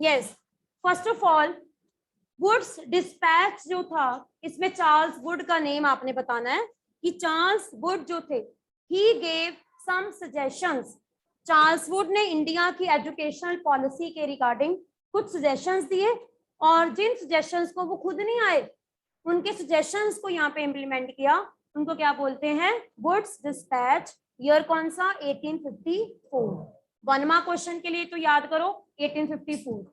Yes, first of all Wood's dispatch जो था, इसमें चार्ल्स वुड का नेम आपने बताना है कि चार्ल्स वुड जो थे, he gave some suggestions. Charles Wood ने इंडिया की एजुकेशनल पॉलिसी के रिगार्डिंग कुछ सजेशंस दिए, और जिन सजेशंस को वो खुद नहीं आए, उनके सजेशंस को यहाँ पे इम्प्लीमेंट किया, उनको क्या बोलते हैं? Woods dispatch. ईयर कौन सा? 1854। 1 मार्क क्वेश्चन के लिए तो याद करो 1854।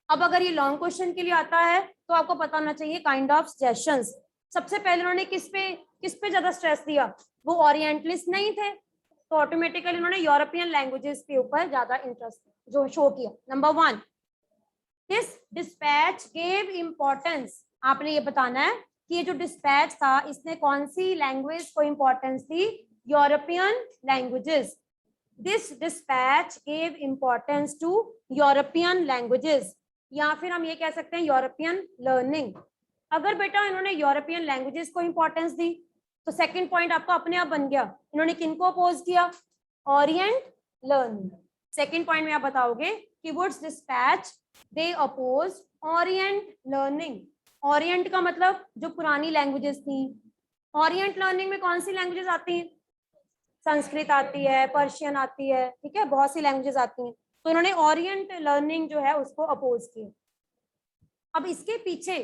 अब अगर ये लॉन्ग क्वेश्चन के लिए आता है तो आपको पता होना चाहिए काइंड ऑफ सजेशंस। सबसे पहले उन्होंने किस पे ज्यादा स्ट्रेस दिया? वो ओरिएंटलिस्ट नहीं थे, तो ऑटोमेटिकली उन्होंने यूरोपियन लैंग्वेजेस के ऊपर ज्यादा इंटरेस्ट जो शो किया। Number 1, this dispatch gave importance. आपने ये बताना है कि ये जो डिस्पैच था, इसने कौन सी लैंग्वेज को इंपॉर्टेंस दी? European languages. This dispatch gave importance to European languages, या फिर हम ये कह सकते हैं यूरोपियन लर्निंग। अगर बेटा इन्होंने यूरोपियन लैंग्वेजेस को इंपॉर्टेंस दी, तो सेकंड पॉइंट आपका अपने आप बन गया। इन्होंने किनको अपोज किया? Orient learning. सेकंड पॉइंट में आप बताओगे कि वुड्स डिस्पैच दे अपोज ओरिएंट लर्निंग। ओरिएंट का मतलब जो पुरानी लैंग्वेजेस थी। ओरिएंट लर्निंग में कौन सी लैंग्वेजेस आती हैं? संस्कृत आती है, पर्शियन आती है, ठीक है, बहुत सी लैंग्वेजेस आती हैं। तो इन्होंने ओरिएंट लर्निंग जो है उसको अपोज किया। अब इसके पीछे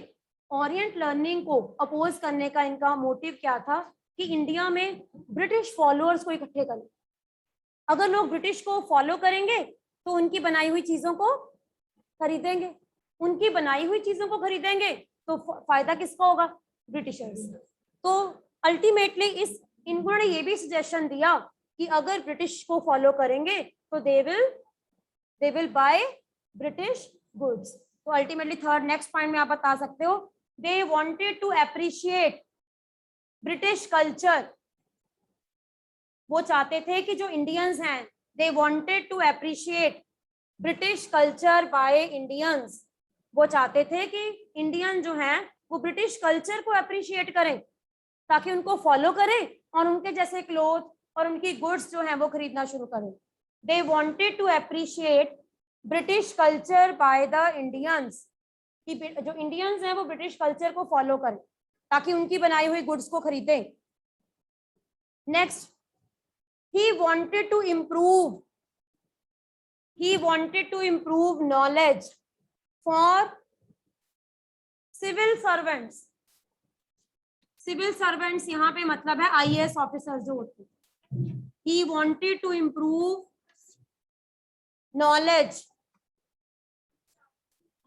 ओरिएंट लर्निंग को अपोज करने का इनका मोटिव क्या था? कि इंडिया में ब्रिटिश फॉलोअर्स को इकट्ठे करें। अगर लोग ब्रिटिश को फॉलो करेंगे तो उनकी बनाई हुई चीजों को खरीदेंगे, उनकी बनाई हुई चीजों को खरीदेंगे तो फायदा किसका होगा? ब्रिटिशर्स। तो अल्टीमेटली इन्होंने ये भी सजेशन दिया कि अगर ब्रिटिश को फॉलो करेंगे तो they will buy British goods. तो अल्टीमेटली थर्ड नेक्स्ट पॉइंट में आप बता सकते हो, they wanted to appreciate British culture. वो चाहते थे कि जो इंडियंस हैं, they wanted to appreciate British culture by Indians. वो चाहते थे कि इंडियन जो हैं वो ब्रिटिश कल्चर को अप्रिशिएट करें, ताकि उनको फॉलो करें और उनके जैसे क्लोथ और उनकी गुड्स जो हैं वो खरीदना शुरू करें। They wanted to appreciate British culture by the Indians, कि जो इंडियंस हैं वो ब्रिटिश कल्चर को फॉलो करें ताकि उनकी बनाई हुई गुड्स को खरीदें। Next, he wanted to improve knowledge for civil servants। Civil servants यहाँ पे मतलब है आईएएस ऑफिसर्स जो होते हैं। he wanted to improve knowledge।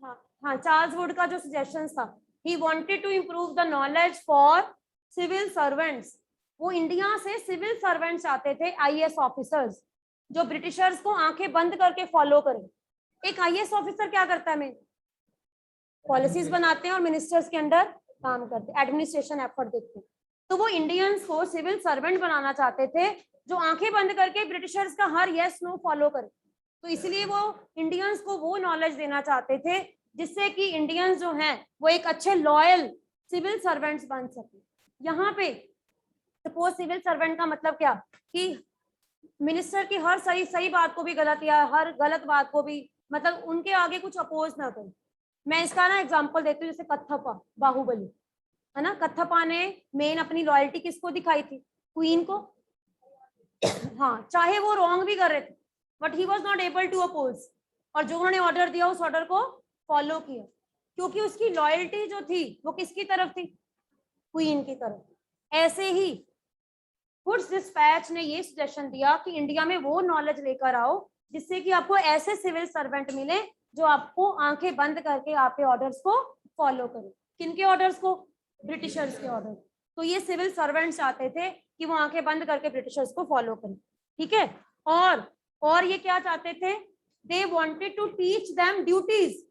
हाँ, चार्ल्स वुड का जो सजेशन था, he wanted to improve the knowledge for civil servants। वो इंडिया से सिविल सर्वेंट्स आते थे, आईएएस ऑफिसर्स, जो ब्रिटिशर्स को आंखें बंद करके फॉलो करें। एक आईएएस ऑफिसर क्या करता है? पॉलिसीज बनाते हैं और मिनिस्टर्स के अंडर काम करते हैं, एडमिनिस्ट्रेशन एफर्ट देखते हैं। तो वो इंडियंस को सिविल सर्वेंट बनाना चाहते थे जो आंखें बंद करके ब्रिटिशर्स का हर यस नो फॉलो करे। तो इसलिए वो इंडियंस को वो नॉलेज देना चाहते थे जिससे कि इंडियंस जो हैं वो एक अच्छे लॉयल सिविल सर्वेंट्स बन सके। यहाँ पे सपोज सिविल सर्वेंट का मतलब क्या कि मिनिस्टर की हर सही बात को भी गलत, या हर गलत बात को भी मतलब उनके आगे कुछ अपोज ना करे। मैं इसका ना एग्जांपल देती हूँ, जैसे कथप्पा, बाहुबली है ना। कथप्पा ने मेन अपनी लॉयल्टी किसको दिखाई थी? क्वीन को। हाँ, चाहे वो रॉन्ग भी कर रहे थे but he was not able to oppose, और जो उन्होंने ऑर्डर दिया उस ऑर्डर को फॉलो किया, क्योंकि उसकी लॉयल्टी जो थी वो किसकी तरफ थी? क्वीन की तरफ। ऐसे ही वुड्स डिस्पैच ने ये सजेशन दिया कि इंडिया में वो नॉलेज लेकर आओ जिससे कि आपको ऐसे सिविल सर्वेंट मिले जो आपको आंखें बंद करके आपके ऑर्डर्स को फॉलो करें। किनके ऑर्डर्स को? ब्रिटिशर्स के ऑर्डर। तो ये सिविल सर्वेंट्स चाहते थे कि वो आंखें बंद करके ब्रिटिशर्स को फॉलो करें, ठीक है। और ये क्या चाहते थे? They wanted to teach them duties.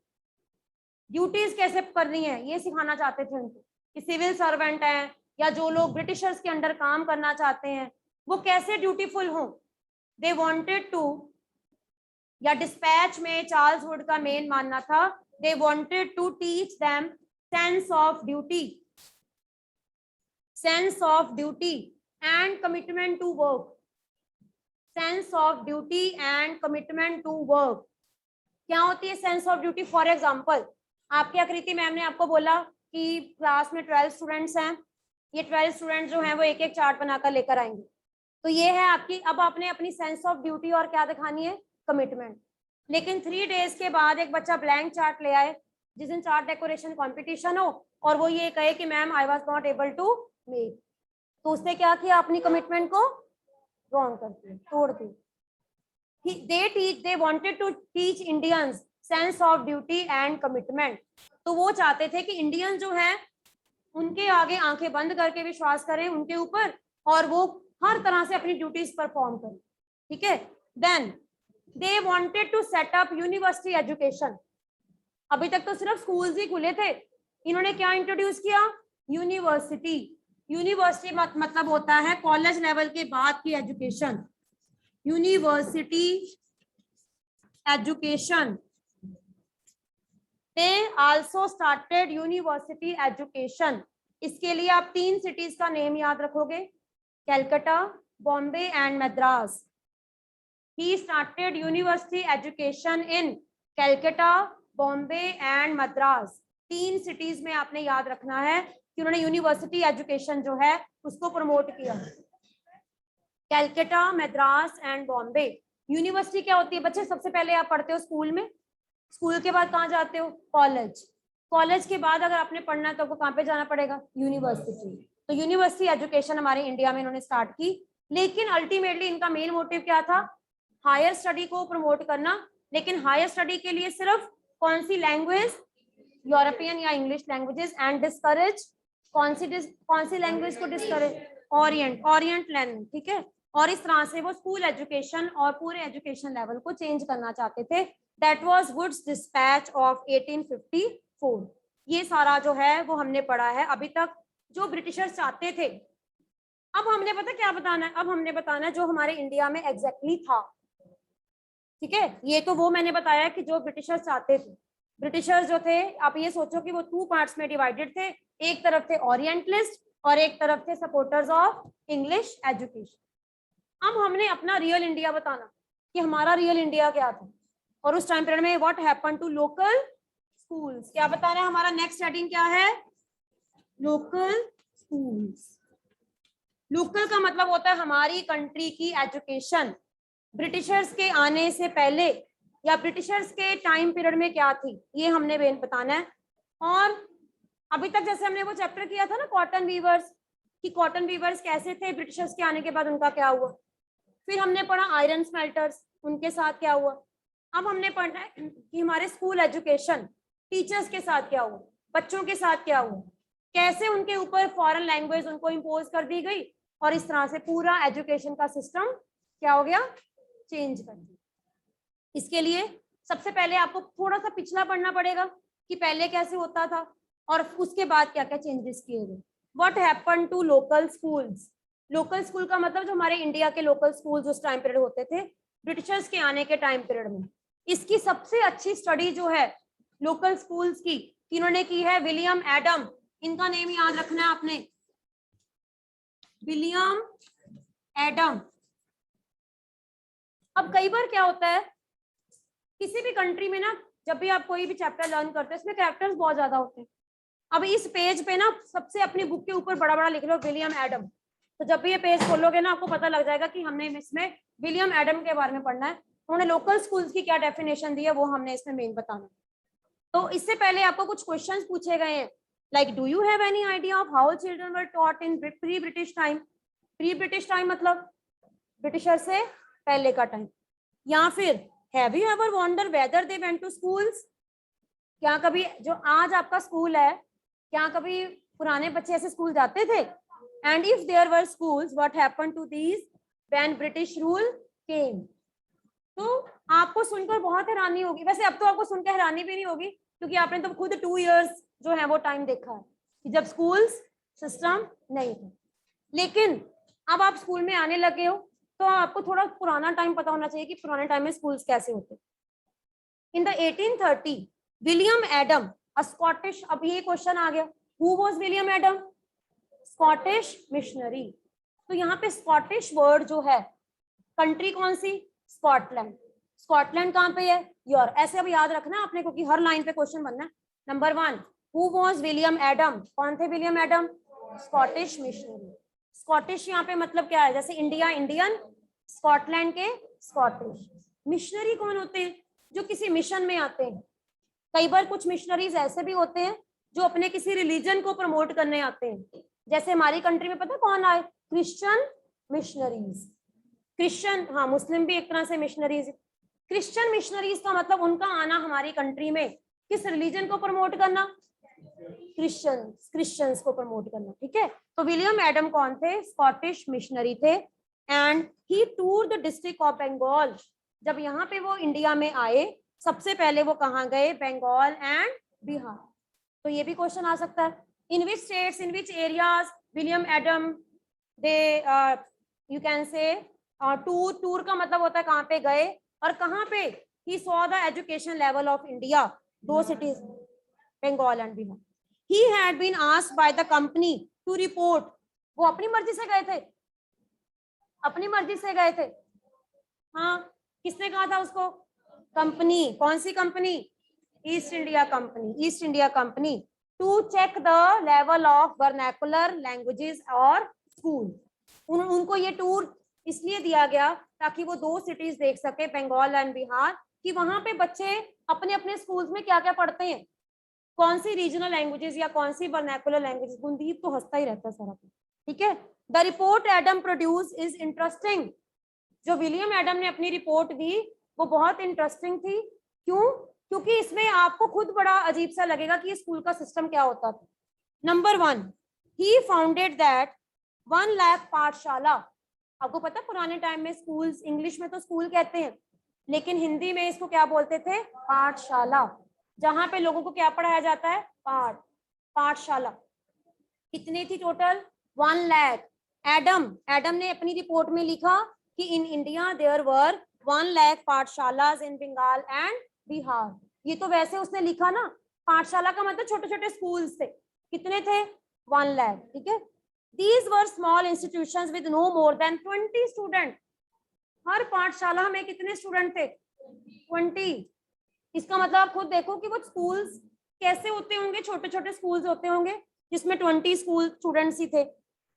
Duties कैसे करनी है ये सिखाना चाहते थे उनको, कि सिविल सर्वेंट हैं या जो लोग ब्रिटिशर्स के अंडर काम करना चाहते हैं वो कैसे ड्यूटीफुल हों। दे वांटेड टू, या डिस्पैच में चार्ल्स वुड का मेन मानना था, they wanted to teach them sense of duty and commitment to work. Sense of duty and commitment to work. क्या होती है sense of duty? For example, आपकी Aakriti ma'am ने आपको बोला कि क्लास में 12 स्टूडेंट्स हैं, ये 12 स्टूडेंट जो हैं वो एक एक चार्ट बनाकर लेकर आएंगे, तो ये है आपकी, अब आपने अपनी सेंस ऑफ ड्यूटी और क्या दिखानी है? कमिटमेंट। लेकिन 3 डेज के बाद एक बच्चा ब्लैंक चार्ट ले आए, जिस दिन चार्ट डेकोरेशन कॉम्पिटिशन हो, और वो ये कहे कि ma'am I was not able to make, तो उसने क्या किया? अपनी कमिटमेंट को रॉन्ग कर दिया, तोड़ दिया। They wanted to teach Indians sense of duty and commitment. तो वो चाहते थे कि इंडियन जो है उनके आगे आंखें बंद करके विश्वास करें उनके ऊपर, और वो हर तरह से अपनी ड्यूटीज परफॉर्म करें। ठीक है। Then they wanted to set up university education. अभी तक तो सिर्फ स्कूल्स ही खुले थे, इन्होंने क्या इंट्रोड्यूस किया? यूनिवर्सिटी। यूनिवर्सिटी मतलब होता है कॉलेज लेवल के बाद की education, university education. They also started university education. इसके लिए आप 3 सिटीज का नेम याद रखोगे, Calcutta, Bombay and Madras. He started university education in Calcutta, Bombay and Madras. 3 cities में आपने याद रखना है कि उन्होंने यूनिवर्सिटी एजुकेशन जो है उसको प्रमोट किया, कैलकाटा, मद्रास एंड बॉम्बे। यूनिवर्सिटी क्या होती है बच्चे? सबसे पहले आप पढ़ते हो स्कूल में, स्कूल के बाद कहाँ जाते हो? कॉलेज। कॉलेज के बाद अगर आपने पढ़ना है तो आपको कहाँ पे जाना पड़ेगा? यूनिवर्सिटी। तो यूनिवर्सिटी एजुकेशन हमारे इंडिया में इन्होंने स्टार्ट की, लेकिन अल्टीमेटली इनका मेन मोटिव क्या था? हायर स्टडी को प्रमोट करना। लेकिन हायर स्टडी के लिए सिर्फ कौन सी लैंग्वेज? यूरोपियन या इंग्लिश लैंग्वेजेस, एंड डिस्करेज कौन सी लैंग्वेज को डिस्करेज? Orient language. ठीक है। और इस तरह से वो स्कूल एजुकेशन और पूरे एजुकेशन लेवल को चेंज करना चाहते थे। That was Wood's dispatch of 1854। ये सारा जो है वो हमने पढ़ा है अभी तक, जो ब्रिटिशर्स चाहते थे। अब हमने पता क्या बताना है? अब हमने बताना है जो हमारे इंडिया में एग्जैक्टली था। ठीक है। ये तो वो मैंने बताया कि जो ब्रिटिशर्स चाहते थे। ब्रिटिशर्स जो थे, आप ये सोचो कि वो 2 पार्ट्स में डिवाइडेड थे। एक तरफ थे ओरिएंटलिस्ट और एक तरफ थे सपोर्टर्स ऑफ इंग्लिश एजुकेशन। अब हमने अपना रियल इंडिया बताना कि हमारा रियल इंडिया क्या था, और उस टाइम पीरियड में what happened to local schools. क्या बताना है? हमारा नेक्स्ट हेडिंग क्या है? Local schools. लोकल का मतलब होता है हमारी कंट्री की एजुकेशन ब्रिटिशर्स के आने से पहले या ब्रिटिशर्स के टाइम पीरियड में क्या थी, ये हमने बताना है। और अभी तक जैसे हमने वो चैप्टर किया था ना कॉटन वीवर्स, कि कॉटन वीवर्स कैसे थे, ब्रिटिशर्स के आने के बाद उनका क्या हुआ। फिर हमने पढ़ा आयरन स्मेल्टर्स, उनके साथ क्या हुआ। अब हमने पढ़ना है कि हमारे स्कूल एजुकेशन टीचर्स के साथ क्या हुआ, बच्चों के साथ क्या हुआ, कैसे उनके ऊपर फॉरेन लैंग्वेज उनको इम्पोज कर दी गई, और इस तरह से पूरा एजुकेशन का सिस्टम क्या हो गया? चेंज कर दिया। इसके लिए सबसे पहले आपको थोड़ा सा पिछला पढ़ना पड़ेगा कि पहले कैसे होता था और उसके बाद क्या क्या चेंजेस किए गए। What happened to local schools. Local school का मतलब जो हमारे इंडिया के लोकल स्कूल्स उस टाइम पीरियड होते थे ब्रिटिशर्स के आने के टाइम पीरियड में। इसकी सबसे अच्छी स्टडी जो है लोकल स्कूल्स की इन्होंने की है विलियम एडम। इनका नेम याद रखना है आपने, विलियम एडम। अब कई बार क्या होता है किसी भी कंट्री में ना, जब भी आप कोई भी चैप्टर लर्न करते हैं इसमें कैरेक्टर्स बहुत ज्यादा होते हैं। अब इस पेज पे ना सबसे अपनी बुक के ऊपर बड़ा बड़ा लिख लो विलियम एडम, तो जब भी ये पेज खोलोगे ना आपको पता लग जाएगा कि हमने इसमें विलियम एडम के बारे में पढ़ना है। उन्होंने लोकल स्कूल्स की क्या डेफिनेशन दी है वो हमने इसमें मेन बताना। तो इससे पहले आपको कुछ क्वेश्चंस पूछे गए हैं, like do you have any idea of how children were taught in pre British time. Pre British time मतलब ब्रिटिशर से पहले का टाइम। या फिर have you ever wonder whether they went to schools. क्या कभी जो आज आपका स्कूल है, क्या कभी पुराने बच्चे ऐसे स्कूल जाते थे? And if there were schools what happened to these when British rule came. तो आपको सुनकर बहुत हैरानी होगी, वैसे अब तो आपको सुनकर हैरानी भी नहीं होगी क्योंकि आपने तो खुद 2 इयर्स जो है वो टाइम देखा है कि जब स्कूल्स सिस्टम नहीं थे। लेकिन अब आप स्कूल में आने लगे हो तो आपको थोड़ा पुराना टाइम पता होना चाहिए कि पुराने टाइम में स्कूल्स कैसे होते। In the 1830 William Adam a Scottish, अब ये क्वेश्चन आ गया, who was William Adam? Scottish missionary. तो यहाँ पे स्कॉटिश वर्ड जो है, कंट्री कौन सी? स्कॉटलैंड। स्कॉटलैंड कहाँ पे है? यूरोप। ऐसे अब याद रखना आपने, क्योंकि हर लाइन पे क्वेश्चन बनना है। Number 1, who was William Adam? कौन थे William Adam? Scottish missionary. Scottish यहाँ पे मतलब क्या है? जैसे इंडिया इंडियन, स्कॉटलैंड के स्कॉटिश। मिशनरी कौन होते हैं? जो किसी मिशन में आते हैं। कई बार कुछ मिशनरीज ऐसे भी होते हैं जो अपने किसी रिलीजन को प्रमोट करने आते हैं। जैसे हमारी कंट्री में पता कौन आए? Christian missionaries. क्रिश्चियन, हाँ, मुस्लिम भी एक तरह से मिशनरीज। क्रिश्चियन मिशनरीज का मतलब उनका आना हमारी कंट्री में किस रिलीजन को प्रमोट करना? क्रिश्चियंस को प्रमोट करना। ठीक है, तो विलियम एडम कौन थे? स्कॉटिश मिशनरी थे। And he tour the district of Bengal. जब यहाँ पे वो इंडिया में आए, सबसे पहले वो कहाँ गए? बंगाल एंड बिहार। तो ये भी क्वेश्चन आ सकता है। In which states, in which areas William Adam दे, you can say tour. Tour का मतलब होता है कहाँ पे गए, और कहाँ पे? He saw the education level of India. 2 cities, Bengal and Bihar. He had been asked by the company to report. वो अपनी मर्जी से गए थे, अपनी मर्जी से गए थे। हाँ, किसने कहा था उसको? कंपनी। कौन सी company? East India Company. East India Company to check the level of vernacular languages और स्कूल। उनको ये टूर इसलिए दिया गया ताकि वो 2 cities देख सके, बंगाल एंड बिहार, कि वहां पे बच्चे अपने अपने स्कूल्स में क्या क्या पढ़ते हैं, कौन सी रीजनल लैंग्वेजेस या कौन सी वर्नाकुलर लैंग्वेजेस। गुणदीप तो हंसता ही रहता है सारा। ठीक है, the report Adam produce is interesting. जो विलियम एडम ने अपनी रिपोर्ट दी वो बहुत इंटरेस्टिंग थी। क्यों? क्योंकि इसमें आपको खुद बड़ा अजीब सा लगेगा कि स्कूल का सिस्टम क्या होता था। Number 1, he founded that 1 lakh पाठशाला। आपको पता पुराने टाइम में स्कूल्स, इंग्लिश में तो स्कूल कहते हैं, लेकिन हिंदी में इसको क्या बोलते थे? पाठशाला। जहां पे लोगों को क्या पढ़ाया जाता है? पाठ। पाठशाला। कितनी थी टोटल? 1 लाख। एडम ने अपनी रिपोर्ट में लिखा कि in India there were 1 lakh पाठशालास इन बंगाल एंड बिहार। ये तो वैसे उसने लिखा ना, पाठशाला का मतलब छोटे छोटे स्कूल्स थे। कितने थे? 1 लाख। ठीक है, these were small institutions with no more than 20 student. हर पाठशाला में कितने स्टूडेंट थे? 20। इसका मतलब आप खुद देखो कि वो स्कूल्स कैसे होते होंगे, छोटे छोटे स्कूल्स होते होंगे जिसमें 20 स्कूल स्टूडेंट्स ही थे।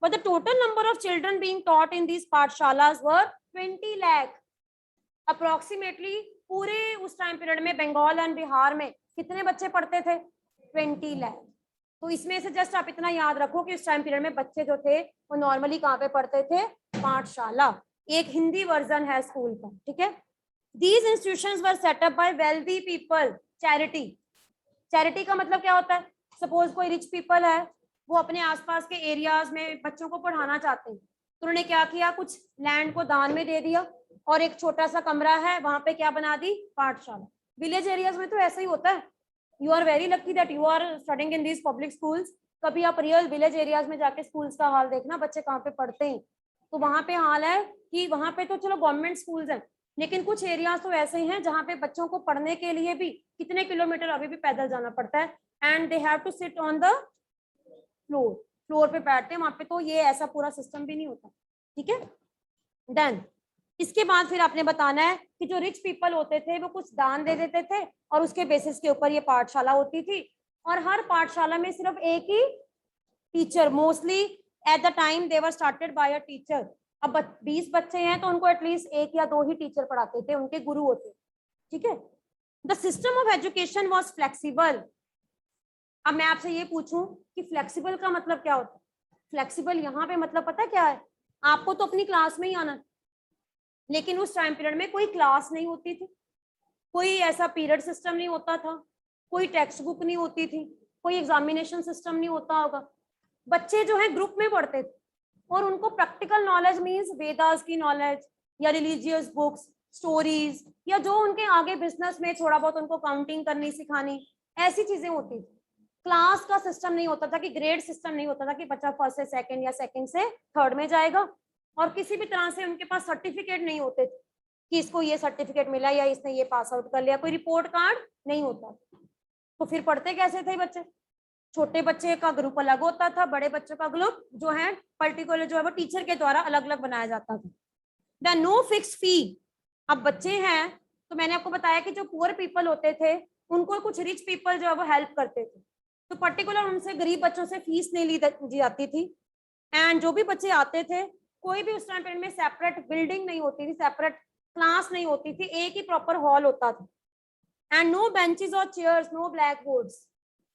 But the total number of children being taught in these पाठशालास were 20 lakh. Approximately पूरे उस टाइम पीरियड में बंगाल एंड बिहार में कितने बच्चे पढ़ते थे? 20 लाख। तो इसमें से जस्ट आप इतना याद रखो कि उस टाइम पीरियड में बच्चे जो थे वो नॉर्मली कहाँ पे पढ़ते थे? पाठशाला। एक हिंदी वर्जन है स्कूल का। ठीक है, These institutions were set up by wealthy people. Charity. Charity का मतलब क्या होता है? सपोज कोई रिच पीपल है, वो अपने आसपास के एरियाज में बच्चों को पढ़ाना चाहते हैं, तो उन्होंने क्या किया? कुछ लैंड को दान में दे दिया और एक छोटा सा कमरा है वहां पे क्या बना दी? पाठशाला। विलेज एरियाज में तो ऐसा ही होता है। You are very lucky that you are studying in these public schools. कभी आप रियल विलेज एरियाज में जाके स्कूल्स का हाल देखना, बच्चे कहाँ पे पढ़ते हैं। तो वहां पे हाल है कि वहां पे तो चलो गवर्नमेंट स्कूल्स हैं, लेकिन कुछ एरियाज तो ऐसे हैं जहाँ पे बच्चों को पढ़ने के लिए भी कितने किलोमीटर अभी भी पैदल जाना पड़ता है, and they have to sit on the floor पे बैठते हैं वहां पे। तो ये ऐसा पूरा सिस्टम भी नहीं होता। ठीक है, देन इसके बाद फिर आपने बताना है कि जो रिच पीपल होते थे वो कुछ दान दे देते थे और उसके बेसिस के ऊपर ये पाठशाला होती थी। और हर पाठशाला में सिर्फ एक ही teacher, mostly at the time they were started by a teacher. अब 20 बच्चे हैं तो उनको एटलीस्ट 1 या 2 ही टीचर पढ़ाते थे, उनके गुरु होते। ठीक है, the system of education was flexible. अब मैं आपसे ये पूछूं कि फ्लेक्सिबल का मतलब क्या होता है? फ्लेक्सिबल यहाँ पे मतलब पता क्या है? आपको तो अपनी क्लास में ही आना, लेकिन उस टाइम पीरियड में कोई क्लास नहीं होती थी, कोई ऐसा पीरियड सिस्टम नहीं होता था, कोई टेक्स्ट बुक नहीं होती थी, कोई एग्जामिनेशन सिस्टम नहीं होता होगा। बच्चे जो है ग्रुप में पढ़ते थे और उनको प्रैक्टिकल नॉलेज मीन्स वेदास की नॉलेज या रिलीजियस बुक्स, स्टोरीज, या जो उनके आगे बिजनेस में थोड़ा बहुत उनको काउंटिंग करनी सिखानी, ऐसी चीजें होती थी। क्लास का सिस्टम नहीं होता था, कि ग्रेड सिस्टम नहीं होता था कि बच्चा फर्स्ट से सेकंड या सेकंड से थर्ड में जाएगा। और किसी भी तरह से उनके पास सर्टिफिकेट नहीं होते थे कि इसको ये सर्टिफिकेट मिला या इसने ये पास आउट कर लिया, कोई रिपोर्ट कार्ड नहीं होता। तो फिर पढ़ते कैसे थे बच्चे? छोटे बच्चे का ग्रुप अलग होता था, बड़े बच्चों का ग्रुप जो है पर्टिकुलर जो है वो टीचर के द्वारा अलग अलग बनाया जाता था। द नो फिक्स फी। अब बच्चे हैं तो मैंने आपको बताया कि जो पुअर पीपल होते थे उनको कुछ रिच पीपल जो है वो हेल्प करते थे, तो पर्टिकुलर उनसे गरीब बच्चों से फीस नहीं ली जाती थी। एंड जो भी बच्चे आते थे, कोई भी उस टाइम पीरियड में सेपरेट बिल्डिंग नहीं होती थी, सेपरेट क्लास नहीं होती थी, एक ही प्रॉपर हॉल होता था। एंड नो बेंचेस और चेयर्स, नो ब्लैक बोर्ड्स,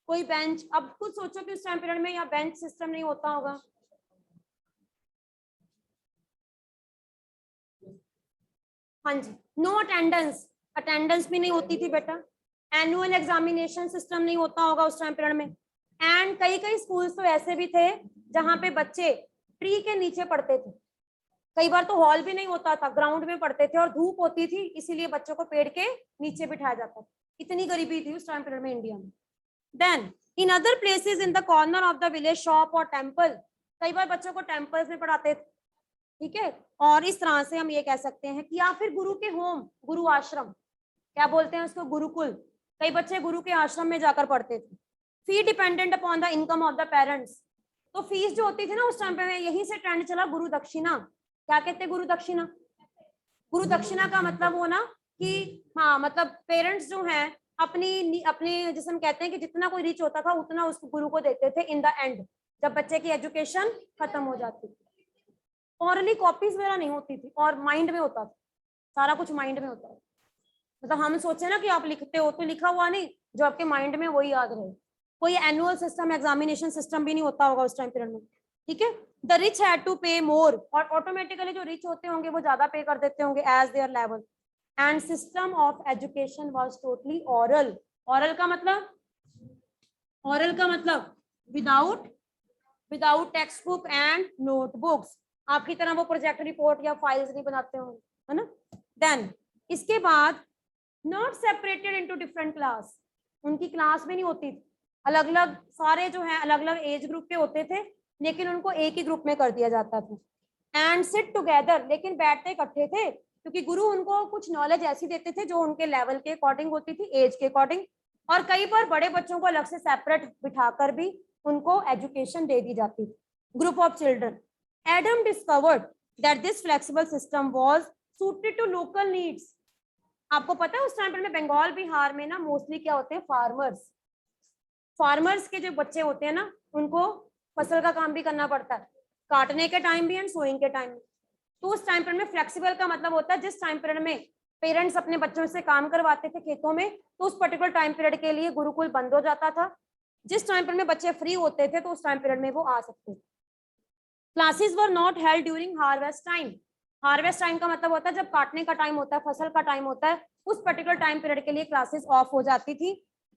कोई बेंच, अब खुद सोचो कि उस टाइम पीरियड में यहाँ बेंच सिस्टम नहीं होता होगा। हाँ जी, नो अटेंडेंस, अटेंडेंस भी नहीं होती थी बेटा। एनुअल एग्जामिनेशन सिस्टम नहीं होता होगा उस टाइम पीरियड में। एंड कई कई स्कूल्स तो ऐसे भी थे जहाँ पे बच्चे ट्री के नीचे पढ़ते थे, कई बार तो हॉल भी नहीं होता था, ग्राउंड में पढ़ते थे, और धूप होती थी इसीलिए बच्चों को पेड़ के नीचे बिठाया जाता था। इतनी गरीबी थी उस टाइम पीरियड में इंडिया में। Then in other places in the corner of the village shop और टेम्पल, कई बार बच्चों को टेम्पल्स में पढ़ाते थे, ठीक है। और इस तरह से हम ये कह सकते हैं कि या फिर गुरु के होम, गुरु आश्रम, क्या बोलते हैं उसको, गुरुकुल, कई बच्चे गुरु के आश्रम में जाकर पढ़ते थे। Fee dependent upon the income of the parents, तो फीस जो होती थी ना उस टाइम पे, यहीं से ट्रेंड चला गुरु दक्षिणा। क्या कहते हैं गुरु दक्षिणा? गुरु दक्षिणा का मतलब होना कि हाँ, मतलब पेरेंट्स जो हैं अपनी अपने, जैसे हम कहते हैं कि जितना कोई रिच होता था उतना उस गुरु को देते थे इन द एंड, जब बच्चे की एजुकेशन खत्म हो जाती थी। ऑरली कॉपीज वगैरह नहीं होती थी, और माइंड में होता था, सारा कुछ माइंड में होता है। मतलब हम सोचे ना कि आप लिखते हो तो लिखा हुआ नहीं, जो आपके माइंड में वही याद रहे। कोई एनुअल सिस्टम, एग्जामिनेशन सिस्टम भी नहीं होता होगा उस टाइम पीरियड में, ठीक है। द रिच हैड टू पे मोर, और ऑटोमेटिकली जो रिच होते होंगे वो ज्यादा पे कर देते होंगे as their level. And system of education was totally oral. Oral का मतलब, ओरल का मतलब without, without text book and notebooks. आपकी तरह वो प्रोजेक्ट रिपोर्ट या फाइल्स नहीं बनाते होंगे, है ना। देन इसके बाद not separated into different class, उनकी क्लास भी नहीं होती थी, अलग अलग सारे जो है अलग अलग एज ग्रुप के होते थे, लेकिन उनको एक ही ग्रुप में कर दिया जाता था। एंड सिट टुगेदर, लेकिन बैठते इकट्ठे थे, क्योंकि गुरु उनको कुछ नॉलेज ऐसी देते थे जो उनके लेवल के अकॉर्डिंग होती थी, एज के अकॉर्डिंग। और कई बार बड़े बच्चों को अलग से सेपरेट बिठाकर भी उनको एजुकेशन दे दी जाती थी। Group of children, Adam discovered that this flexible system was suited to local needs. आपको पता है उस टाइम पर में बंगाल बिहार में ना मोस्टली क्या होते हैं, फार्मर्स, फार्मर्स के जो बच्चे होते हैं ना उनको फसल का काम भी करना पड़ता है, काटने के टाइम भी एंड सोइंग के टाइम भी। तो उस टाइम पीरियड में फ्लेक्सिबल का मतलब होता है जिस टाइम पीरियड में पेरेंट्स अपने बच्चों से काम करवाते थे खेतों में, तो उस पर्टिकुलर टाइम पीरियड के लिए गुरुकुल बंद हो जाता था। जिस टाइम पीरियड में बच्चे फ्री होते थे तो उस टाइम पीरियड में वो आ सकते थे। Classes were not held during harvest time. Harvest time का मतलब होता है जब काटने का टाइम होता है, फसल का टाइम होता है, उस पर्टिकुलर टाइम पीरियड के लिए क्लासेस ऑफ हो जाती थी।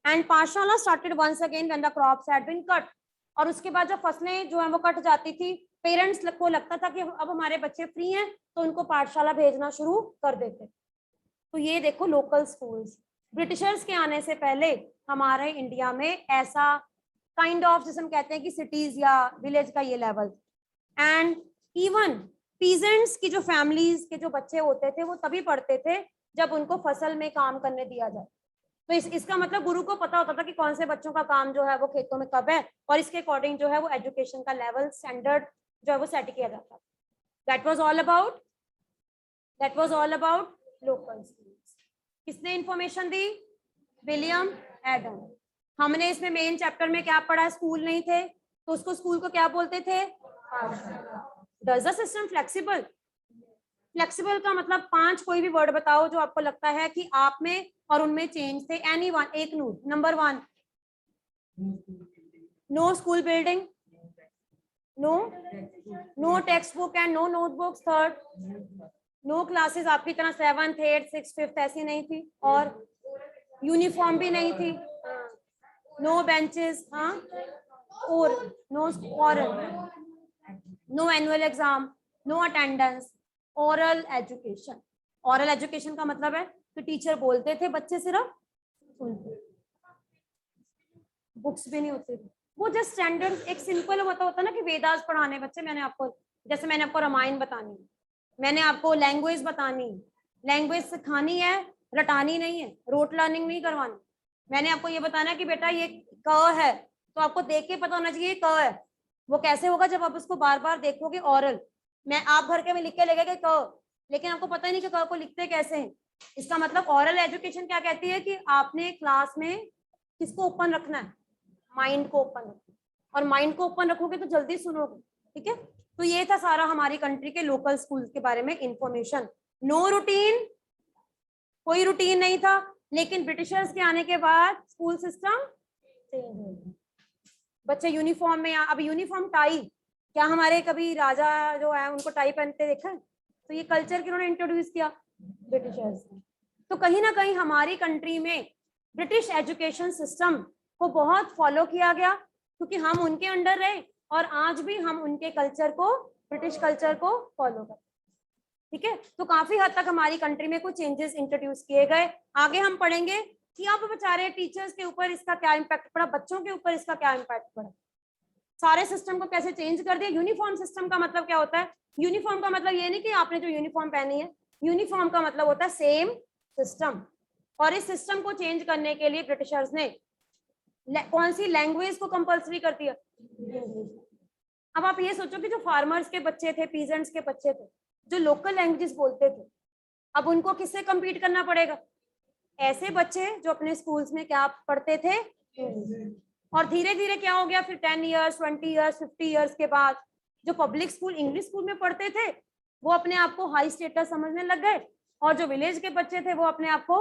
And pathshala started once again when the crops had been cut. और उसके बाद जब फसलें जो है वो कट जाती थी, पेरेंट्स को लगता था कि अब हमारे बच्चे फ्री हैं, तो उनको पाठशाला भेजना शुरू कर देते। तो ये देखो लोकल स्कूल्स। ब्रिटिशर्स के आने से पहले हमारे इंडिया में ऐसा काइंड ऑफ, जैसे हम कहते हैं कि सिटीज या विलेज का ये लेवल। एंड इवन पीजेंट्स की जो फैमिलीज के जो बच्चे होते थे वो तभी पढ़ते थे जब उनको फसल में काम करने दिया जाए। तो इसका मतलब गुरु को पता होता था कि कौन से बच्चों का काम जो है वो खेतों में कब है, और इसके अकॉर्डिंग जो है वो एजुकेशन का लेवल स्टैंडर्ड जो है वो सेट किया जाता। That was all about, that was all about local schools. किसने इंफॉर्मेशन दी? William Adam. हमने इसमें मेन चैप्टर में क्या पढ़ा? स्कूल नहीं थे तो उसको स्कूल को क्या बोलते थे? Does the system flexible? Flexible का मतलब 5 कोई भी वर्ड बताओ जो आपको लगता है कि आप में और उनमें चेंज थे। एनी वन, एक note. Number 1, no school building, no text book and no notebooks. Third, no classes आपकी तरह 7th 8th 6th 5th ऐसी नहीं थी, और यूनिफॉर्म भी नहीं थी। नो बेंचेस, हाँ, और no oral, no annual exam, no attendance, oral education. Oral education का मतलब है कि टीचर बोलते थे, बच्चे सिर्फ सुनते, बुक्स भी नहीं होती थी। वो जस्ट स्टैंडर्ड एक सिंपल होता ना कि वेदास पढ़ाने बच्चे, मैंने आपको, जैसे मैंने आपको रामायण बतानी, मैंने आपको लैंग्वेज बतानी, लैंग्वेज सिखानी है, रटानी नहीं है, रोट लर्निंग नहीं करवानी। मैंने आपको ये बताना कि बेटा ये क है, तो आपको देख के पता होना चाहिए क है। वो कैसे होगा? जब आप उसको बार बार देखोगे। ओरल, मैं आप भर के में लिख के ले गए क, लेकिन आपको पता ही नहीं कि क को लिखते कैसे हैं। इसका मतलब ऑरल एजुकेशन क्या कहती है कि आपने क्लास में किसको ओपन रखना है, माइंड को ओपन रखना है, और माइंड को ओपन रखोगे तो जल्दी सुनोगे, ठीक है। तो ये था सारा हमारी कंट्री के लोकल स्कूल के बारे में इंफॉर्मेशन। नो रूटीन, कोई रूटीन नहीं था, लेकिन ब्रिटिशर्स के आने के बाद स्कूल सिस्टम चेंज हो गया। बच्चे यूनिफॉर्म में, अब यूनिफॉर्म टाई, क्या हमारे कभी राजा जो है उनको टाई पहनते देखा है? तो ये कल्चर किन्होंने इंट्रोड्यूस किया, ब्रिटिशर्स ने। तो कहीं ना कहीं हमारी कंट्री में ब्रिटिश एजुकेशन सिस्टम को बहुत फॉलो किया गया, क्योंकि हम उनके अंडर रहे और आज भी हम उनके कल्चर को, ब्रिटिश कल्चर को फॉलो करते, ठीक है। तो काफी हद तक हमारी कंट्री में कुछ चेंजेस इंट्रोड्यूस किए गए। आगे हम पढ़ेंगे कि अब बेचारे टीचर्स के ऊपर इसका क्या इम्पैक्ट पड़ा, बच्चों के ऊपर इसका क्या इम्पैक्ट पड़ा, सारे सिस्टम को कैसे चेंज कर दिया। यूनिफॉर्म सिस्टम का मतलब क्या होता है? यूनिफॉर्म का मतलब ये नहीं कि आपने जो यूनिफॉर्म पहनी है, यूनिफॉर्म का मतलब होता है सेम सिस्टम। और इस सिस्टम को चेंज करने के लिए ब्रिटिशर्स ने कौन सी लैंग्वेज को कंपल्सरी कर दिया? अब आप ये सोचो कि जो फार्मर्स के बच्चे थे, पीजेंट्स के बच्चे थे, जो लोकल लैंग्वेजेस बोलते थे, अब उनको किससे compete करना पड़ेगा? ऐसे बच्चे जो अपने स्कूल्स में क्या पढ़ते थे, और धीरे धीरे क्या हो गया फिर 10 इयर्स 20 इयर्स 50 इयर्स के बाद जो पब्लिक स्कूल इंग्लिश स्कूल में पढ़ते थे वो अपने आप को हाई स्टेटस समझने लग गए, और जो विलेज के बच्चे थे वो अपने आप को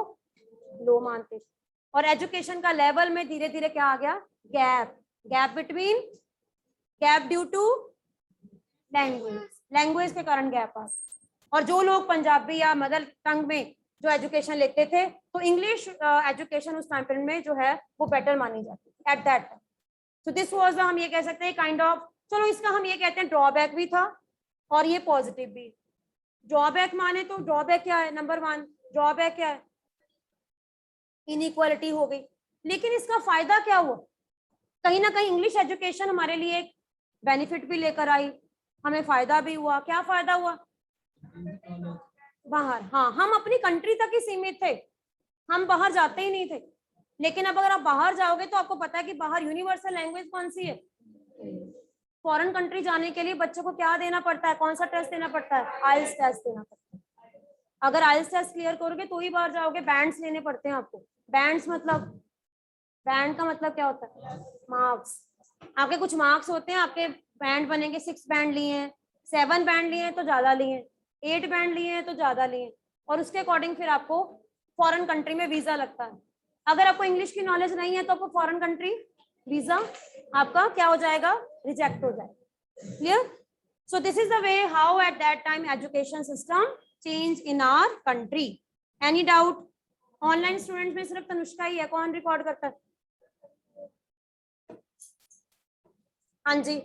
लो मानते थे। और एजुकेशन का लेवल में धीरे धीरे क्या आ गया? Gap, gap between, gap due to language, language के कारण गैप आ। और जो लोग पंजाबी या मदर टंग में जो एजुकेशन लेते थे, तो इंग्लिश एजुकेशन उस टाइम पीरियड में जो है वो बेटर मानी जाती थी eight that time. So this was, हम ये कह सकते हैं काइंड ऑफ, चलो इसका हम ये कहते हैं ड्रॉबैक भी था और ये पॉजिटिव भी। ड्रॉबैक माने तो ड्रॉबैक क्या है? नंबर 1 ड्रॉबैक क्या है? इनइक्वालिटी हो गई। लेकिन इसका फायदा क्या हुआ? कहीं ना कहीं इंग्लिश एजुकेशन हमारे लिए एक बेनिफिट भी लेकर आई, हमें फायदा भी हुआ। क्या फायदा हुआ? बाहर, हाँ, हम अपनी कंट्री तक ही सीमित थे, हम बाहर जाते ही नहीं थे। लेकिन अब अगर आप बाहर जाओगे तो आपको पता है कि बाहर यूनिवर्सल लैंग्वेज कौन सी है? फॉरेन कंट्री जाने के लिए बच्चों को क्या देना पड़ता है? कौन सा टेस्ट देना पड़ता है? आइल्स टेस्ट देना पड़ता है। अगर आइल्स टेस्ट क्लियर करोगे तो ही बाहर जाओगे। बैंड्स लेने पड़ते हैं आपको। बैंड्स मतलब, बैंड का मतलब क्या होता है? मार्क्स। आपके कुछ मार्क्स होते हैं, आपके बैंड बनेंगे। 6 बैंड लिए हैं, 7 बैंड लिए हैं तो ज्यादा लिए, 8 बैंड लिए हैं तो ज्यादा लिए, और उसके अकॉर्डिंग फिर आपको फॉरेन कंट्री में वीजा लगता है। अगर आपको इंग्लिश की नॉलेज नहीं है तो आपको फॉरेन कंट्री वीजा आपका क्या हो जाएगा? रिजेक्ट हो जाएगा। Clear? So this is the way how at that time education system change in our country. Any doubt? Online student में सिर्फ तनुष्का ही है, कौन रिकॉर्ड करता है? हाँ जी।